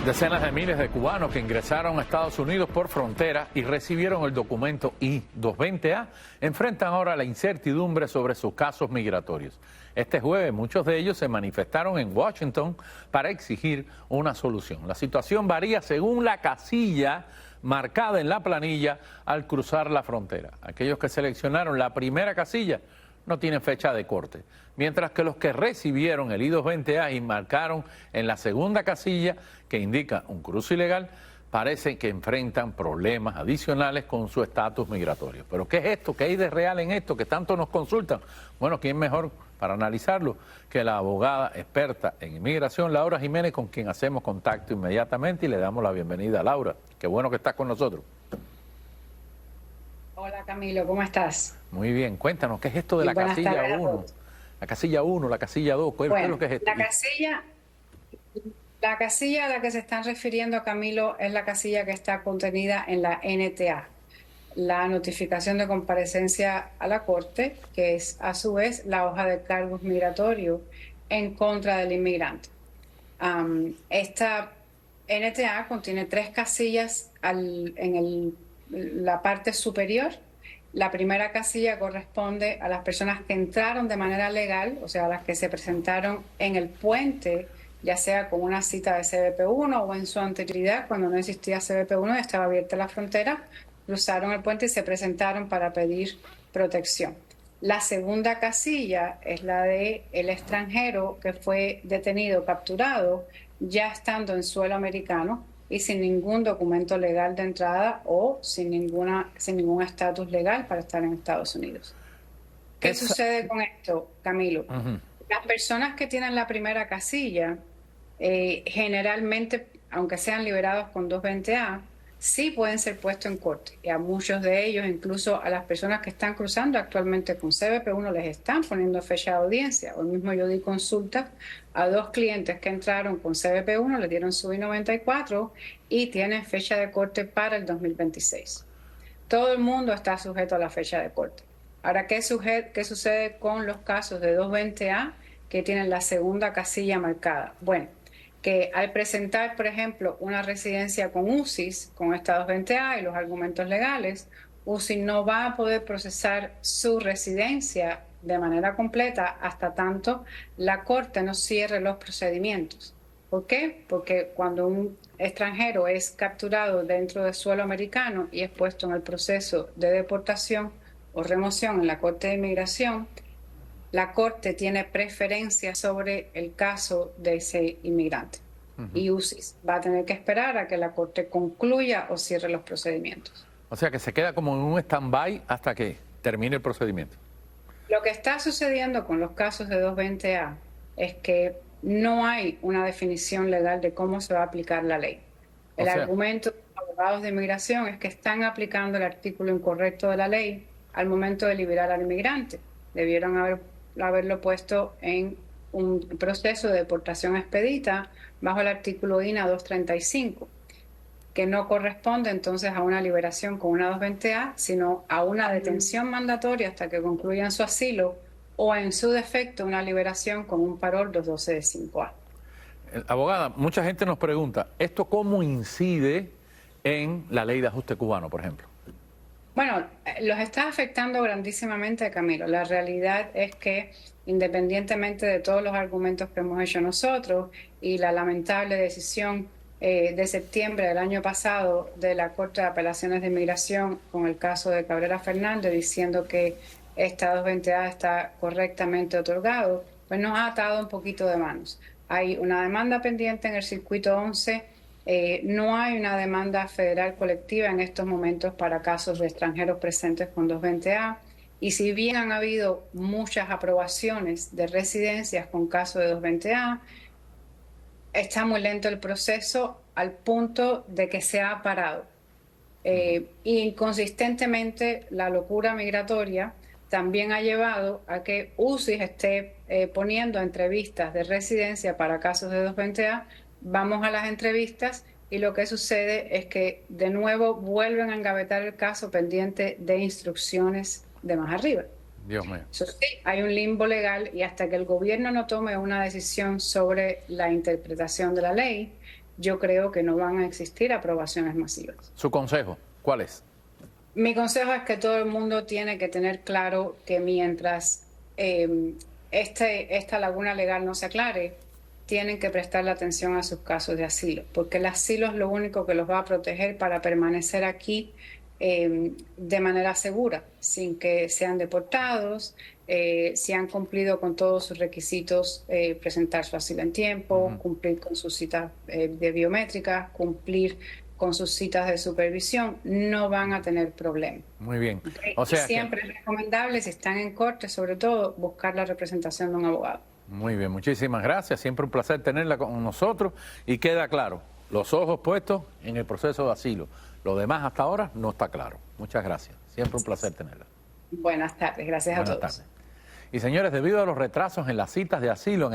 Decenas de miles de cubanos que ingresaron a Estados Unidos por frontera y recibieron el documento I-220A enfrentan ahora la incertidumbre sobre sus casos migratorios. Este jueves muchos de ellos se manifestaron en Washington para exigir una solución. La situación varía según la casilla marcada en la planilla al cruzar la frontera. Aquellos que seleccionaron la primera casilla no tienen fecha de corte, mientras que los que recibieron el I-220A y marcaron en la segunda casilla, que indica un cruce ilegal, parece que enfrentan problemas adicionales con su estatus migratorio. ¿Pero qué es esto? ¿Qué hay de real en esto que tanto nos consultan? Bueno, ¿quién mejor para analizarlo que la abogada experta en inmigración, Laura Jiménez, con quien hacemos contacto inmediatamente y le damos la bienvenida a Laura? Qué bueno que estás con nosotros. Hola Camilo, ¿cómo estás? Muy bien, cuéntanos, ¿qué es esto de la casilla 1? La casilla 1, la casilla 2, ¿qué es lo que es esto? La casilla a la que se están refiriendo, Camilo, es la casilla que está contenida en la NTA, la notificación de comparecencia a la Corte, que es a su vez la hoja de cargos migratorios en contra del inmigrante. Esta NTA contiene 3 casillas en la parte superior. La primera casilla corresponde a las personas que entraron de manera legal, o sea, las que se presentaron en el puente, ya sea con una cita de CBP-1 o en su anterioridad, cuando no existía CBP-1 y estaba abierta la frontera, cruzaron el puente y se presentaron para pedir protección. La segunda casilla es la de el extranjero que fue detenido, capturado, ya estando en suelo americano y sin ningún documento legal de entrada o sin ningún estatus legal para estar en Estados Unidos. ¿Qué sucede con esto, Camilo? Las personas que tienen la primera casilla, generalmente, aunque sean liberados con 220A, sí pueden ser puestos en corte. Y a muchos de ellos, incluso a las personas que están cruzando actualmente con CBP-1, les están poniendo fecha de audiencia. Hoy mismo yo di consulta a 2 clientes que entraron con CBP-1, les dieron su I-94 y tienen fecha de corte para el 2026. Todo el mundo está sujeto a la fecha de corte. Ahora, ¿qué sucede con los casos de 220A que tienen la segunda casilla marcada? Bueno, que al presentar, por ejemplo, una residencia con UCIS, con esta 220A y los argumentos legales, UCIS no va a poder procesar su residencia de manera completa hasta tanto la Corte no cierre los procedimientos. ¿Por qué? Porque cuando un extranjero es capturado dentro del suelo americano y es puesto en el proceso de deportación o remoción en la Corte de Inmigración, la Corte tiene preferencia sobre el caso de ese inmigrante. Y UCIS va a tener que esperar a que la Corte concluya o cierre los procedimientos. O sea que se queda como en un stand-by hasta que termine el procedimiento. Lo que está sucediendo con los casos de 220A es que no hay una definición legal de cómo se va a aplicar la ley. El argumento de los abogados de inmigración es que están aplicando el artículo incorrecto de la ley al momento de liberar al inmigrante. Debieron haberlo puesto en un proceso de deportación expedita bajo el artículo INA 235, que no corresponde entonces a una liberación con una 220A, sino a una detención mandatoria hasta que concluyan su asilo o en su defecto una liberación con un parol 212 de 5A. Abogada, mucha gente nos pregunta, ¿esto cómo incide en la ley de ajuste cubano, por ejemplo? Bueno, los está afectando grandísimamente, Camilo. La realidad es que, independientemente de todos los argumentos que hemos hecho nosotros y la lamentable decisión de septiembre del año pasado de la Corte de Apelaciones de Inmigración con el caso de Cabrera Fernández diciendo que esta 220A está correctamente otorgado, pues nos ha atado un poquito de manos. Hay una demanda pendiente en el circuito 11. No hay una demanda federal colectiva en estos momentos para casos de extranjeros presentes con 220A. Y si bien han habido muchas aprobaciones de residencias con casos de 220A, está muy lento el proceso al punto de que se ha parado. Inconsistentemente, la locura migratoria también ha llevado a que UCIS esté poniendo entrevistas de residencia para casos de 220A. Vamos a las entrevistas y lo que sucede es que de nuevo vuelven a engavetar el caso pendiente de instrucciones de más arriba. Dios mío. Eso sí, hay un limbo legal y hasta que el gobierno no tome una decisión sobre la interpretación de la ley, yo creo que no van a existir aprobaciones masivas. ¿Su consejo cuál es? Mi consejo es que todo el mundo tiene que tener claro que mientras esta laguna legal no se aclare, tienen que prestarle atención a sus casos de asilo, porque el asilo es lo único que los va a proteger para permanecer aquí de manera segura, sin que sean deportados, si han cumplido con todos sus requisitos, presentar su asilo en tiempo, cumplir con sus citas de biométricas, cumplir con sus citas de supervisión, no van a tener problemas. Muy bien. ¿Okay? O sea siempre es recomendable, si están en corte, sobre todo, buscar la representación de un abogado. Muy bien, muchísimas gracias. Siempre un placer tenerla con nosotros. Y queda claro, los ojos puestos en el proceso de asilo. Lo demás hasta ahora no está claro. Muchas gracias. Siempre un placer tenerla. Buenas tardes. Gracias a todos. Buenas tardes. Y señores, debido a los retrasos en las citas de asilo en